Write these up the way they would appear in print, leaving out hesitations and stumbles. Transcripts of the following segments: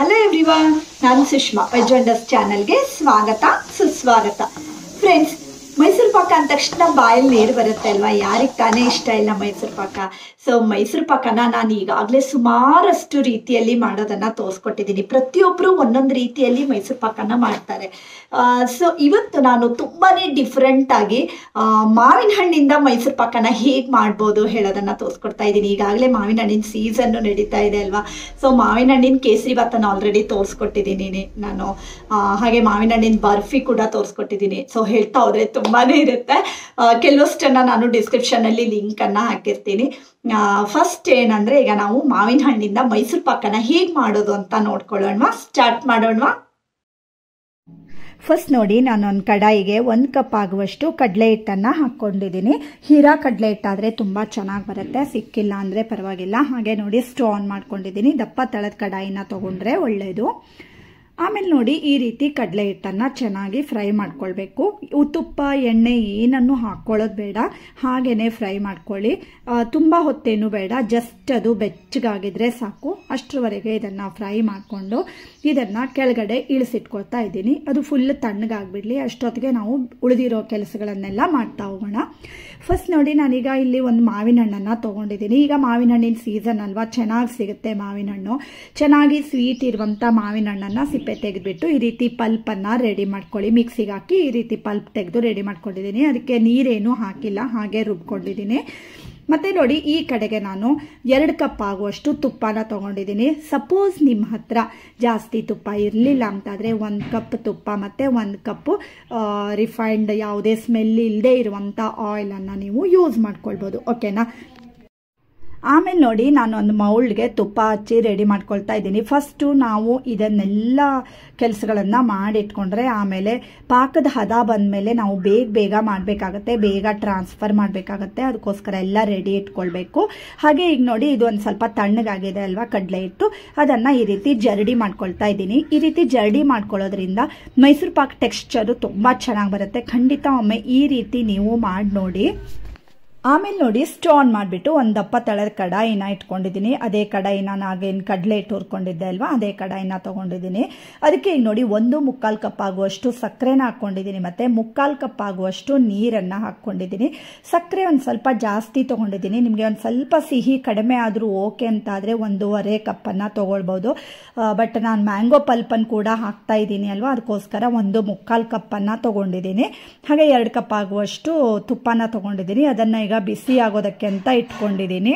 Hello everyone, ನಾನು Sushma. Veg wonders ಚಾನಲ್ಗೆ ಸ್ವಾಗತ ಸುಸ್ವಾಗತ. ಫ್ರೆಂಡ್ಸ್, ಮೈಸೂರು ಪಾಕ ಅಂದ ತಕ್ಷಣ ಬಾಯಲ್ಲಿ ನೀರು ಬರುತ್ತೆ ಅಲ್ವಾ? ಯಾರಿಗೆ ತಾನೇ ಇಷ್ಟ ಇಲ್ಲ ಮೈಸೂರು ಪಾಕ. ಸೊ ಮೈಸೂರು ಪಾಕನ ನಾನು ಈಗಾಗಲೇ ಸುಮಾರಷ್ಟು ರೀತಿಯಲ್ಲಿ ಮಾಡೋದನ್ನು ತೋರಿಸ್ಕೊಟ್ಟಿದ್ದೀನಿ. ಪ್ರತಿಯೊಬ್ಬರು ಒಂದೊಂದು ರೀತಿಯಲ್ಲಿ ಮೈಸೂರು ಪಾಕನ ಮಾಡ್ತಾರೆ. ಸೊ ಇವತ್ತು ನಾನು ತುಂಬಾ ಡಿಫ್ರೆಂಟಾಗಿ ಮಾವಿನ ಹಣ್ಣಿಂದ ಮೈಸೂರು ಪಾಕನ ಹೇಗೆ ಮಾಡ್ಬೋದು ಹೇಳೋದನ್ನು ತೋರಿಸ್ಕೊಡ್ತಾ ಇದ್ದೀನಿ. ಈಗಾಗಲೇ ಮಾವಿನ ಹಣ್ಣಿನ ಸೀಸನ್ನು ನಡೀತಾ ಇದೆ ಅಲ್ವಾ? ಸೊ ಮಾವಿನ ಹಣ್ಣಿನ ಕೇಸರಿ ಭಾತನ ಆಲ್ರೆಡಿ ತೋರಿಸ್ಕೊಟ್ಟಿದ್ದೀನಿ ನಾನು. ಹಾಗೆ ಮಾವಿನ ಹಣ್ಣಿನ ಬರ್ಫಿ ಕೂಡ ತೋರಿಸ್ಕೊಟ್ಟಿದ್ದೀನಿ. ಸೊ ಹೇಳ್ತಾ ಹೋದರೆ ತುಂಬಾ ಇರುತ್ತೆ. ಕೆಲವಷ್ಟನ್ನು ನಾನು ಡಿಸ್ಕ್ರಿಪ್ಷನಲ್ಲಿ ಲಿಂಕನ್ನು ಹಾಕಿರ್ತೀನಿ. ಫಸ್ಟ್ ಏನಂದರೆ, ಈಗ ನಾವು ಮಾವಿನ ಹಣ್ಣಿಂದ ಮೈಸೂರು ಪಾಕನ ಹೇಗೆ ಮಾಡೋದು ಅಂತ ನೋಡ್ಕೊಳ್ಳೋಣ. ಸ್ಟಾರ್ಟ್ ಮಾಡೋಣ. ಫಸ್ಟ್ ನೋಡಿ, ನಾನು ಒಂದು ಕಡಾಯಿಗೆ 1 ಕಪ್ ಆಗುವಷ್ಟು ಕಡಲೆ ಹಿಟ್ಟನ್ನು ಹಾಕ್ಕೊಂಡಿದ್ದೀನಿ. ಹೀರಾ ಕಡಲೆ ಹಿಟ್ಟಾದರೆ ತುಂಬ ಚೆನ್ನಾಗಿ ಬರುತ್ತೆ, ಸಿಕ್ಕಿಲ್ಲ ಅಂದರೆ ಪರವಾಗಿಲ್ಲ. ಹಾಗೆ ನೋಡಿ, ಸ್ಟವ್ ಆನ್ ಮಾಡ್ಕೊಂಡಿದ್ದೀನಿ. ದಪ್ಪ ತಳದ ಕಡಾಯಿನ ತೊಗೊಂಡ್ರೆ ಒಳ್ಳೆಯದು. ಆಮೇಲೆ ನೋಡಿ, ಈ ರೀತಿ ಕಡಲೆ ಹಿಟ್ಟನ್ನು ಚೆನ್ನಾಗಿ ಫ್ರೈ ಮಾಡ್ಕೊಳ್ಬೇಕು. ತುಪ್ಪ ಎಣ್ಣೆ ಏನನ್ನು ಹಾಕ್ಕೊಳ್ಳೋದು ಬೇಡ, ಹಾಗೇ ಫ್ರೈ ಮಾಡ್ಕೊಳ್ಳಿ. ತುಂಬ ಹೊತ್ತೇನು ಬೇಡ, ಜಸ್ಟ್ ಅದು ಬೆಚ್ಚಗಾಗಿದ್ರೆ ಸಾಕು. ಅಷ್ಟರವರೆಗೆ ಇದನ್ನು ಫ್ರೈ ಮಾಡಿಕೊಂಡು ಇದನ್ನು ಕೆಳಗಡೆ ಇಳಿಸಿಟ್ಕೊಳ್ತಾ ಇದ್ದೀನಿ. ಅದು ಫುಲ್ ತಣ್ಣಗಾಗ್ಬಿಡ್ಲಿ. ಅಷ್ಟೊತ್ತಿಗೆ ನಾವು ಉಳಿದಿರೋ ಕೆಲಸಗಳನ್ನೆಲ್ಲ ಮಾಡ್ತಾ ಹೋಗೋಣ. ಫಸ್ಟ್ ನೋಡಿ, ನಾನೀಗ ಇಲ್ಲಿ ಒಂದು ಮಾವಿನ ಹಣ್ಣನ್ನು ತೊಗೊಂಡಿದ್ದೀನಿ. ಈಗ ಮಾವಿನ ಹಣ್ಣಿನ ಸೀಸನ್ ಅಲ್ವಾ, ಚೆನ್ನಾಗಿ ಸಿಗುತ್ತೆ ಮಾವಿನ ಹಣ್ಣು. ಚೆನ್ನಾಗಿ ಸ್ವೀಟ್ ಇರುವಂಥ ಮಾವಿನ ಹಣ್ಣನ್ನು ಸಿಪ್ಪೆ ತೆಗೆದ್ಬಿಟ್ಟು ಈ ರೀತಿ ಪಲ್ಪನ್ನು ರೆಡಿ ಮಾಡ್ಕೊಳ್ಳಿ. ಮಿಕ್ಸಿಗೆ ಹಾಕಿ ಈ ರೀತಿ ಪಲ್ಪ್ ತೆಗೆದು ರೆಡಿ ಮಾಡ್ಕೊಂಡಿದ್ದೀನಿ. ಅದಕ್ಕೆ ನೀರೇನು ಹಾಕಿಲ್ಲ, ಹಾಗೆ ರುಬ್ಕೊಂಡಿದ್ದೀನಿ. ಮತ್ತೆ ನೋಡಿ, ಈ ಕಡೆಗೆ ನಾನು 2 ಕಪ್ ಆಗುವಷ್ಟು ತುಪ್ಪನ ತೊಗೊಂಡಿದ್ದೀನಿ. ಸಪೋಸ್ ನಿಮ್ಮ ಹತ್ರ ಜಾಸ್ತಿ ತುಪ್ಪ ಇರಲಿಲ್ಲ ಅಂತಾದರೆ 1 ಕಪ್ ತುಪ್ಪ ಮತ್ತು 1 ಕಪ್ ರಿಫೈನ್ಡ್ ಯಾವುದೇ ಸ್ಮೆಲ್ ಇಲ್ಲದೆ ಇರುವಂಥ ಆಯಿಲನ್ನು ನೀವು ಯೂಸ್ ಮಾಡ್ಕೊಳ್ಬೋದು. ಓಕೆನಾ? ಆಮೇಲೆ ನೋಡಿ, ನಾನು ಒಂದು ಮೌಲ್ಡ್ಗೆ ತುಪ್ಪ ಹಚ್ಚಿ ರೆಡಿ ಮಾಡ್ಕೊಳ್ತಾ ಇದ್ದೀನಿ. ಫಸ್ಟು ನಾವು ಇದನ್ನೆಲ್ಲ ಕೆಲಸಗಳನ್ನು ಮಾಡಿಟ್ಕೊಂಡ್ರೆ ಆಮೇಲೆ ಪಾಕದ ಹದ ಬಂದಮೇಲೆ ನಾವು ಬೇಗ ಮಾಡಬೇಕಾಗತ್ತೆ, ಬೇಗ ಟ್ರಾನ್ಸ್ಫರ್ ಮಾಡಬೇಕಾಗತ್ತೆ. ಅದಕ್ಕೋಸ್ಕರ ಎಲ್ಲ ರೆಡಿ ಇಟ್ಕೊಳ್ಬೇಕು. ಹಾಗೆ ಈಗ ನೋಡಿ, ಇದು ಒಂದು ಸ್ವಲ್ಪ ತಣ್ಣಗಾಗಿದೆ ಅಲ್ವಾ ಕಡಲೆ ಹಿಟ್ಟು, ಅದನ್ನು ಈ ರೀತಿ ಜರಡಿ ಮಾಡ್ಕೊಳ್ತಾ ಇದ್ದೀನಿ. ಈ ರೀತಿ ಜರಡಿ ಮಾಡ್ಕೊಳ್ಳೋದ್ರಿಂದ ಮೈಸೂರು ಪಾಕ್ ಟೆಕ್ಸ್ಚರು ತುಂಬ ಚೆನ್ನಾಗಿ ಬರುತ್ತೆ. ಖಂಡಿತ ಒಮ್ಮೆ ಈ ರೀತಿ ನೀವು ಮಾಡಿ ನೋಡಿ. ಆಮೇಲೆ ನೋಡಿ, ಸ್ಟವ್ ಆನ್ ಮಾಡಿಬಿಟ್ಟು ಒಂದು ದಪ್ಪ ತಳದ ಕಡಾಯಿನ ಇಟ್ಕೊಂಡಿದ್ದೀನಿ. ಅದೇ ಕಡಾಯಿನ ನಾಗೇನು ಕಡಲೆ ಹಿಟ್ಟು ಹುರ್ಕೊಂಡಿದ್ದೆ ಅಲ್ವಾ, ಅದೇ ಕಡಾಯಿನ ತೊಗೊಂಡಿದ್ದೀನಿ. ಅದಕ್ಕೆ ಈಗ ನೋಡಿ, 1.25 ಕಪ್ ಆಗುವಷ್ಟು ಸಕ್ಕರೆನ ಹಾಕ್ಕೊಂಡಿದ್ದೀನಿ ಮತ್ತು 1/4 ಕಪ್ ಆಗುವಷ್ಟು ನೀರನ್ನು ಹಾಕ್ಕೊಂಡಿದ್ದೀನಿ. ಸಕ್ಕರೆ ಒಂದು ಸ್ವಲ್ಪ ಜಾಸ್ತಿ ತೊಗೊಂಡಿದ್ದೀನಿ. ನಿಮಗೆ ಒಂದು ಸ್ವಲ್ಪ ಸಿಹಿ ಕಡಿಮೆ ಆದರೂ ಓಕೆ ಅಂತಾದರೆ 1.5 ಕಪ್ಪನ್ನು ತೊಗೊಳ್ಬೋದು. ಬಟ್ ನಾನು ಮ್ಯಾಂಗೋ ಪಲ್ಪನ್ನು ಕೂಡ ಹಾಕ್ತಾ ಇದ್ದೀನಿ ಅಲ್ವಾ, ಅದಕ್ಕೋಸ್ಕರ 1.25 ಕಪ್ಪನ್ನು ತೊಗೊಂಡಿದ್ದೀನಿ. ಹಾಗೆ 2 ಕಪ್ ಆಗುವಷ್ಟು ತುಪ್ಪನ ತೊಗೊಂಡಿದ್ದೀನಿ. ಅದನ್ನು ಈಗ ಬಿಸಿ ಆಗೋದಕ್ಕೆ ಅಂತ ಇಟ್ಕೊಂಡಿದ್ದೀನಿ.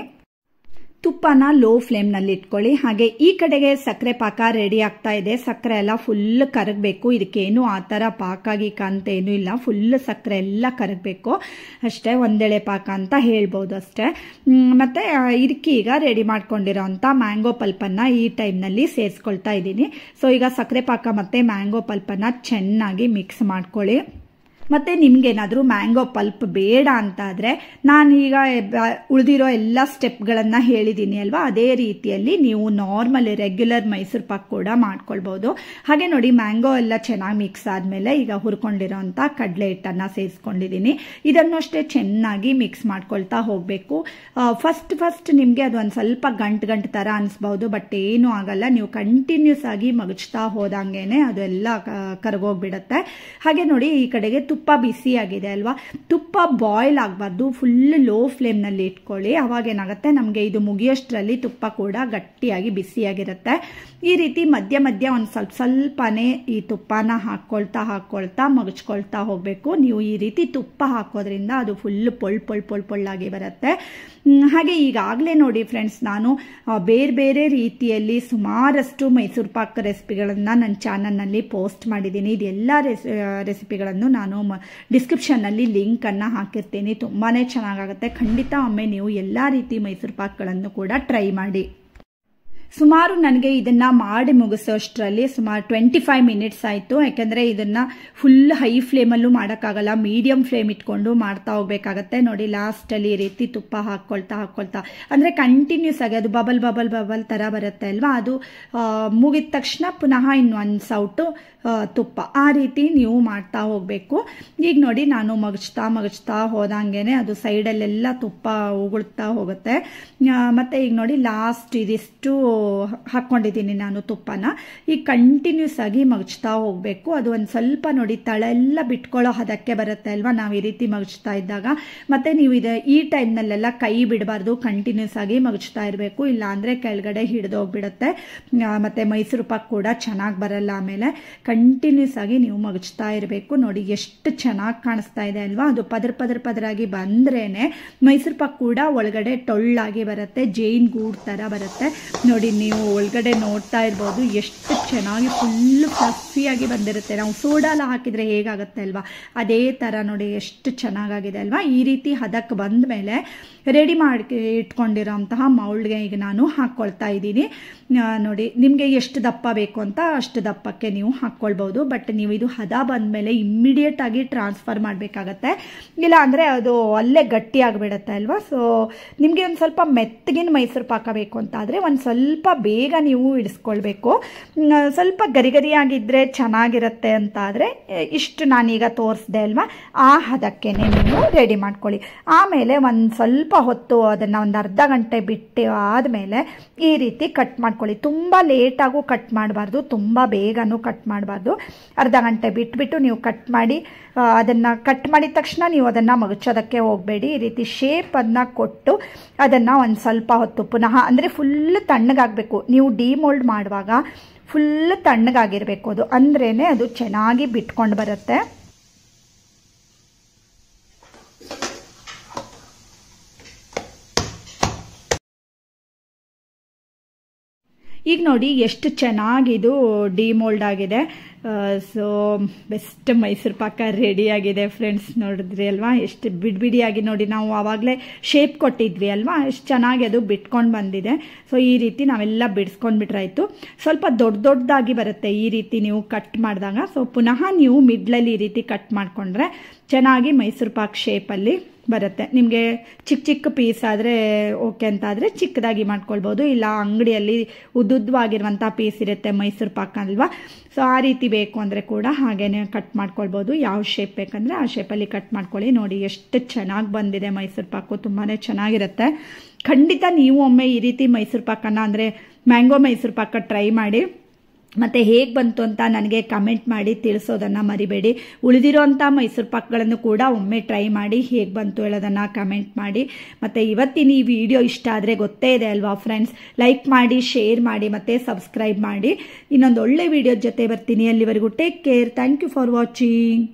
ತುಪ್ಪನ ಲೋ ಫ್ಲೇಮ್ನಲ್ಲಿ ಇಟ್ಕೊಳ್ಳಿ. ಹಾಗೆ ಈ ಕಡೆಗೆ ಸಕ್ಕರೆ ಪಾಕ ರೆಡಿ ಆಗ್ತಾ ಇದೆ. ಸಕ್ಕರೆ ಎಲ್ಲ ಫುಲ್ ಕರಗಬೇಕು. ಇದಕ್ಕೇನು ಆ ಥರ ಪಾಕ ಗೀಕ ಅಂತ ಏನೂ ಇಲ್ಲ, ಫುಲ್ ಸಕ್ಕರೆ ಎಲ್ಲ ಕರಗಬೇಕು ಅಷ್ಟೇ. ಒಂದೆಳೆ ಪಾಕ ಅಂತ ಹೇಳ್ಬೋದು ಅಷ್ಟೇ. ಮತ್ತು ಇದಕ್ಕೆ ಈಗ ರೆಡಿ ಮಾಡ್ಕೊಂಡಿರೋ ಅಂಥ ಮ್ಯಾಂಗೋ ಪಲ್ಪನ್ನು ಈ ಟೈಮ್ನಲ್ಲಿ ಸೇರಿಸ್ಕೊಳ್ತಾ ಇದ್ದೀನಿ. ಸೊ ಈಗ ಸಕ್ಕರೆ ಪಾಕ ಮತ್ತು ಮ್ಯಾಂಗೋ ಪಲ್ಪನ್ನು ಚೆನ್ನಾಗಿ ಮಿಕ್ಸ್ ಮಾಡ್ಕೊಳ್ಳಿ. ಮತ್ತು ನಿಮಗೇನಾದರೂ ಮ್ಯಾಂಗೋ ಪಲ್ಪ್ ಬೇಡ ಅಂತಾದರೆ ನಾನೀಗ ಉಳಿದಿರೋ ಎಲ್ಲ ಸ್ಟೆಪ್ಗಳನ್ನು ಹೇಳಿದ್ದೀನಿ ಅಲ್ವಾ, ಅದೇ ರೀತಿಯಲ್ಲಿ ನೀವು ನಾರ್ಮಲ್ ರೆಗ್ಯುಲರ್ ಮೈಸೂರು ಪಾಕ್ ಕೂಡ ಮಾಡ್ಕೊಳ್ಬೋದು. ಹಾಗೆ ನೋಡಿ, ಮ್ಯಾಂಗೋ ಎಲ್ಲ ಚೆನ್ನಾಗಿ ಮಿಕ್ಸ್ ಆದಮೇಲೆ ಈಗ ಹುರ್ಕೊಂಡಿರೋ ಅಂಥ ಕಡಲೆ ಹಿಟ್ಟನ್ನು ಸೇರಿಸ್ಕೊಂಡಿದ್ದೀನಿ. ಇದನ್ನು ಅಷ್ಟೇ ಚೆನ್ನಾಗಿ ಮಿಕ್ಸ್ ಮಾಡ್ಕೊಳ್ತಾ ಹೋಗಬೇಕು. ಫಸ್ಟ್ ನಿಮಗೆ ಅದು ಒಂದು ಸ್ವಲ್ಪ ಗಂಟು ಥರ ಅನಿಸ್ಬೋದು, ಬಟ್ ಏನೂ ಆಗಲ್ಲ. ನೀವು ಕಂಟಿನ್ಯೂಸ್ ಆಗಿ ಮಗಚ್ತಾ ಹೋದಂಗೆ ಅದು ಎಲ್ಲ ಕರಗೋಗ್ಬಿಡುತ್ತೆ. ಹಾಗೆ ನೋಡಿ, ಈ ಕಡೆಗೆ ತುಪ್ಪ ಬಿಸಿ ಆಗಿದೆ ಅಲ್ವಾ, ತುಪ್ಪ ಬಾಯ್ಲ್ ಆಗಬಾರ್ದು, ಫುಲ್ ಲೋ ಫ್ಲೇಮ್ನಲ್ಲಿ ಇಟ್ಕೊಳ್ಳಿ. ಅವಾಗೇನಾಗುತ್ತೆ, ನಮಗೆ ಇದು ಮುಗಿಯೋಷ್ಟರಲ್ಲಿ ತುಪ್ಪ ಕೂಡ ಗಟ್ಟಿಯಾಗಿ ಬಿಸಿಯಾಗಿರುತ್ತೆ. ಈ ರೀತಿ ಮಧ್ಯ ಒಂದು ಸ್ವಲ್ಪನೇ ಈ ತುಪ್ಪನ ಹಾಕ್ಕೊಳ್ತಾ ಮಗಚ್ಕೊಳ್ತಾ ಹೋಗಬೇಕು. ನೀವು ಈ ರೀತಿ ತುಪ್ಪ ಹಾಕೋದ್ರಿಂದ ಅದು ಫುಲ್ ಪೊಳ್ಳಾಗಿ ಬರುತ್ತೆ. ಹಾಗೆ ಈಗಾಗಲೇ ನೋಡಿ ಫ್ರೆಂಡ್ಸ್, ನಾನು ಬೇರೆ ರೀತಿಯಲ್ಲಿ ಸುಮಾರಷ್ಟು ಮೈಸೂರು ಪಾಕ್ ರೆಸಿಪಿಗಳನ್ನು ನನ್ನ ಚಾನಲ್ನಲ್ಲಿ ಪೋಸ್ಟ್ ಮಾಡಿದ್ದೀನಿ. ಇದೆಲ್ಲ ರೆಸಿಪಿಗಳನ್ನು ನಾನು ಡಿಸ್ಕ್ರಿಪ್ಷನ್ನಲ್ಲಿ ಲಿಂಕನ್ನು ಹಾಕಿರ್ತೀನಿ. ತುಂಬಾ ಚೆನ್ನಾಗಾಗುತ್ತೆ. ಖಂಡಿತ ಒಮ್ಮೆ ನೀವು ಎಲ್ಲ ರೀತಿ ಮೈಸೂರು ಪಾಕ್ಗಳನ್ನು ಕೂಡ ಟ್ರೈ ಮಾಡಿ. ಸುಮಾರು ನನಗೆ ಇದನ್ನು ಮಾಡಿ ಮುಗಿಸೋಷ್ಟರಲ್ಲಿ ಸುಮಾರು 25 ಮಿನಿಟ್ಸ್ ಆಯಿತು. ಯಾಕೆಂದರೆ ಇದನ್ನು ಫುಲ್ ಹೈ ಫ್ಲೇಮಲ್ಲೂ ಮಾಡೋಕ್ಕಾಗಲ್ಲ, ಮೀಡಿಯಮ್ ಫ್ಲೇಮ್ ಇಟ್ಕೊಂಡು ಮಾಡ್ತಾ ಹೋಗಬೇಕಾಗತ್ತೆ. ನೋಡಿ, ಲಾಸ್ಟಲ್ಲಿ ಈ ರೀತಿ ತುಪ್ಪ ಹಾಕ್ಕೊಳ್ತಾ ಅಂದರೆ ಕಂಟಿನ್ಯೂಸ್ ಆಗಿ ಅದು ಬಬಲ್ ಥರ ಬರುತ್ತೆ ಅಲ್ವಾ, ಅದು ಮುಗಿದ ತಕ್ಷಣ ಪುನಃ ಇನ್ನೊಂದು ಸೌಟು ತುಪ್ಪ, ಆ ರೀತಿ ನೀವು ಮಾಡ್ತಾ ಹೋಗಬೇಕು. ಈಗ ನೋಡಿ, ನಾನು ಮಗಚ್ತಾ ಹೋದಂಗೆ ಅದು ಸೈಡಲ್ಲೆಲ್ಲ ತುಪ್ಪ ಉಗುಳ್ತಾ ಹೋಗುತ್ತೆ. ಮತ್ತು ಈಗ ನೋಡಿ, ಲಾಸ್ಟ್ ಇದಿಷ್ಟು ಹಾಕ್ಕೊಂಡಿದ್ದೀನಿ ನಾನು ತುಪ್ಪನ. ಈಗ ಕಂಟಿನ್ಯೂಸ್ ಆಗಿ ಮಗ್ಚ್ತಾ ಹೋಗಬೇಕು. ಅದು ಒಂದು ಸ್ವಲ್ಪ ನೋಡಿ ತಳೆಲ್ಲ ಬಿಟ್ಕೊಳ್ಳೋ ಹದಕ್ಕೆ ಬರುತ್ತೆ ಅಲ್ವಾ ನಾವು ಈ ರೀತಿ ಮಗ್ಚ್ತಾ ಇದ್ದಾಗ. ಮತ್ತೆ ನೀವು ಈ ಟೈಮ್ನಲ್ಲೆಲ್ಲ ಕೈ ಬಿಡಬಾರ್ದು, ಕಂಟಿನ್ಯೂಸ್ ಆಗಿ ಮಗ್ಚ್ತಾ ಇರಬೇಕು, ಇಲ್ಲ ಅಂದರೆ ಕೆಳಗಡೆ ಹಿಡಿದೋಗ್ಬಿಡುತ್ತೆ. ಮತ್ತು ಮೈಸೂರು ಪಾಕ್ ಕೂಡ ಚೆನ್ನಾಗಿ ಬರಲ್ಲ. ಆಮೇಲೆ ಕಂಟಿನ್ಯೂಸ್ ಆಗಿ ನೀವು ಮಗ್ಚ್ತಾ ಇರಬೇಕು. ನೋಡಿ ಎಷ್ಟು ಚೆನ್ನಾಗಿ ಕಾಣಿಸ್ತಾ ಇದೆ ಅಲ್ವಾ. ಅದು ಪದರಾಗಿ ಬಂದ್ರೇನೆ ಮೈಸೂರು ಪಾಕ್ ಕೂಡ ಒಳಗಡೆ ಟೊಳ್ಳಾಗಿ ಬರುತ್ತೆ, ಜೇನ್ ಗೂಡ್ ಥರ ಬರುತ್ತೆ. ನೋಡಿ ನೀವು ಒಳಗಡೆ ನೋಡ್ತಾ ಇರ್ಬೋದು ಎಷ್ಟು ಚೆನ್ನಾಗಿ ಫುಲ್ ಫ್ಲಫಿಯಾಗಿ ಬಂದಿರುತ್ತೆ. ನಾವು ಸೋಡಾ ಎಲ್ಲ ಹಾಕಿದರೆ ಹೇಗಾಗುತ್ತೆ ಅಲ್ವಾ, ಅದೇ ಥರ ನೋಡಿ ಎಷ್ಟು ಚೆನ್ನಾಗಾಗಿದೆ ಅಲ್ವಾ. ಈ ರೀತಿ ಹದಕ್ಕೆ ಬಂದ ಮೇಲೆ ರೆಡಿ ಮಾಡಿ ಇಟ್ಕೊಂಡಿರೋಂತಹ ಮೌಲ್ಡ್ಗೆ ಈಗ ನಾನು ಹಾಕ್ಕೊಳ್ತಾ ಇದ್ದೀನಿ. ನೋಡಿ ನಿಮಗೆ ಎಷ್ಟು ದಪ್ಪ ಬೇಕು ಅಂತ ಅಷ್ಟು ದಪ್ಪಕ್ಕೆ ನೀವು ಹಾಕ್ಕೊಳ್ಬೋದು. ಬಟ್ ನೀವು ಇದು ಹದ ಬಂದಮೇಲೆ ಇಮ್ಮಿಡಿಯೇಟ್ ಆಗಿ ಟ್ರಾನ್ಸ್ಫರ್ ಮಾಡಬೇಕಾಗತ್ತೆ, ಇಲ್ಲ ಅಂದರೆ ಅದು ಅಲ್ಲೇ ಗಟ್ಟಿ ಆಗಿಬಿಡುತ್ತೆ ಅಲ್ವಾ. ಸೊ ನಿಮಗೆ ಒಂದು ಸ್ವಲ್ಪ ಮೆತ್ತಗಿನ ಮೈಸೂರು ಪಾಕ ಬೇಕು ಅಂತ ಆದರೆ ಒಂದು ಸ್ವಲ್ಪ ಬೇಗ ನೀವು ಇಡಿಸ್ಕೊಳ್ಬೇಕು. ಸ್ವಲ್ಪ ಗರಿಗರಿಯಾಗಿದ್ದರೆ ಚೆನ್ನಾಗಿರುತ್ತೆ ಅಂತ ಆದರೆ ಇಷ್ಟು ನಾನೀಗ ತೋರಿಸ್ದೆ ಅಲ್ವಾ, ಆ ಹದಕ್ಕೆ ನೀವು ರೆಡಿ ಮಾಡ್ಕೊಳ್ಳಿ. ಆಮೇಲೆ ಒಂದು ಸ್ವಲ್ಪ ಹೊತ್ತು ಅದನ್ನು ಒಂದು ಅರ್ಧ ಗಂಟೆ ಬಿಟ್ಟು ಆದಮೇಲೆ ಈ ರೀತಿ ಕಟ್ ಮಾಡ್ಕೊಳ್ಳಿ. ತುಂಬ ಲೇಟಾಗೂ ಕಟ್ ಮಾಡಬಾರ್ದು, ತುಂಬ ಬೇಗನೂ ಕಟ್ ಮಾಡಬಾರ್ದು. ಅರ್ಧ ಗಂಟೆ ಬಿಟ್ಬಿಟ್ಟು ನೀವು ಕಟ್ ಮಾಡಿ, ಅದನ್ನು ಕಟ್ ಮಾಡಿದ ತಕ್ಷಣ ನೀವು ಅದನ್ನು ಮಗಚೋದಕ್ಕೆ ಹೋಗಬೇಡಿ. ಈ ರೀತಿ ಶೇಪನ್ನು ಕೊಟ್ಟು ಅದನ್ನು ಒಂದು ಸ್ವಲ್ಪ ಹೊತ್ತು ಪುನಃ, ಅಂದರೆ ಫುಲ್ ತಣ್ಣಗಾಗಬೇಕು. ನೀವು ಡಿಮೋಲ್ಡ್ ಮಾಡುವಾಗ ಫುಲ್ ತಣ್ಣಗಾಗಿರಬೇಕು ಅದು, ಅಂದ್ರೇ ಅದು ಚೆನ್ನಾಗಿ ಬಿಟ್ಕೊಂಡು ಬರುತ್ತೆ. ಈಗ ನೋಡಿ ಎಷ್ಟು ಚೆನ್ನಾಗಿದು ಡಿಮೋಲ್ಡ್ ಆಗಿದೆ. ಸೊ ಬೆಸ್ಟ್ ಮೈಸೂರು ಪಾಕ ರೆಡಿಯಾಗಿದೆ ಫ್ರೆಂಡ್ಸ್. ನೋಡಿದ್ರಿ ಅಲ್ವಾ ಎಷ್ಟು ಬಿಡಿಯಾಗಿ. ನೋಡಿ ನಾವು ಆವಾಗಲೇ ಶೇಪ್ ಕೊಟ್ಟಿದ್ವಿ ಅಲ್ವಾ, ಎಷ್ಟು ಚೆನ್ನಾಗಿ ಅದು ಬಿಟ್ಕೊಂಡು ಬಂದಿದೆ. ಸೊ ಈ ರೀತಿ ನಾವೆಲ್ಲ ಬಿಡಿಸ್ಕೊಂಡು ಬಿಟ್ರಾಯ್ತು. ಸ್ವಲ್ಪ ದೊಡ್ಡದಾಗಿ ಬರುತ್ತೆ ಈ ರೀತಿ ನೀವು ಕಟ್ ಮಾಡಿದಾಗ. ಸೊ ಪುನಃ ನೀವು ಮಿಡ್ಲಲ್ಲಿ ಈ ರೀತಿ ಕಟ್ ಮಾಡಿಕೊಂಡ್ರೆ ಚೆನ್ನಾಗಿ ಮೈಸೂರು ಪಾಕ್ ಶೇಪಲ್ಲಿ ಬರುತ್ತೆ. ನಿಮಗೆ ಚಿಕ್ಕ ಚಿಕ್ಕ ಪೀಸ್ ಆದರೆ ಓಕೆ ಅಂತ ಆದರೆ ಚಿಕ್ಕದಾಗಿ ಮಾಡ್ಕೊಳ್ಬೋದು, ಇಲ್ಲ ಅಂಗಡಿಯಲ್ಲಿ ಉದ್ದುದ್ದವಾಗಿರುವಂಥ ಪೀಸ್ ಇರುತ್ತೆ ಮೈಸೂರು ಪಾಕ ಅಲ್ವಾ. ಸೊ ಆ ರೀತಿ ಬೇಕು ಅಂದರೆ ಕೂಡ ಹಾಗೇನೆ ಕಟ್ ಮಾಡ್ಕೊಳ್ಬೋದು. ಯಾವ ಶೇಪ್ ಬೇಕಂದರೆ ಆ ಶೇಪಲ್ಲಿ ಕಟ್ ಮಾಡ್ಕೊಳ್ಳಿ. ನೋಡಿ ಎಷ್ಟು ಚೆನ್ನಾಗಿ ಬಂದಿದೆ ಮೈಸೂರು ಪಾಕು, ತುಂಬಾ ಚೆನ್ನಾಗಿರುತ್ತೆ. ಖಂಡಿತ ನೀವು ಒಮ್ಮೆ ಈ ರೀತಿ ಮೈಸೂರು ಪಾಕನ ಅಂದರೆ ಮ್ಯಾಂಗೋ ಮೈಸೂರು ಪಾಕ ಟ್ರೈ ಮಾಡಿ. ಮತ್ತು ಹೇಗೆ ಬಂತು ಅಂತ ನನಗೆ ಕಮೆಂಟ್ ಮಾಡಿ ತಿಳಿಸೋದನ್ನು ಮರಿಬೇಡಿ. ಉಳಿದಿರೋಂಥ ಮೈಸೂರು ಪಾಕ್ಗಳನ್ನು ಕೂಡ ಒಮ್ಮೆ ಟ್ರೈ ಮಾಡಿ ಹೇಗೆ ಬಂತು ಹೇಳೋದನ್ನು ಕಮೆಂಟ್ ಮಾಡಿ. ಮತ್ತು ಇವತ್ತಿನ ಈ ವಿಡಿಯೋ ಇಷ್ಟ ಆದರೆ ಗೊತ್ತೇ ಇದೆ ಅಲ್ವಾ ಫ್ರೆಂಡ್ಸ್, ಲೈಕ್ ಮಾಡಿ, ಶೇರ್ ಮಾಡಿ ಮತ್ತು ಸಬ್ಸ್ಕ್ರೈಬ್ ಮಾಡಿ. ಇನ್ನೊಂದು ಒಳ್ಳೆ ವಿಡಿಯೋ ಜೊತೆ ಬರ್ತೀನಿ. ಅಲ್ಲಿವರೆಗೂ take care. Thank you for watching.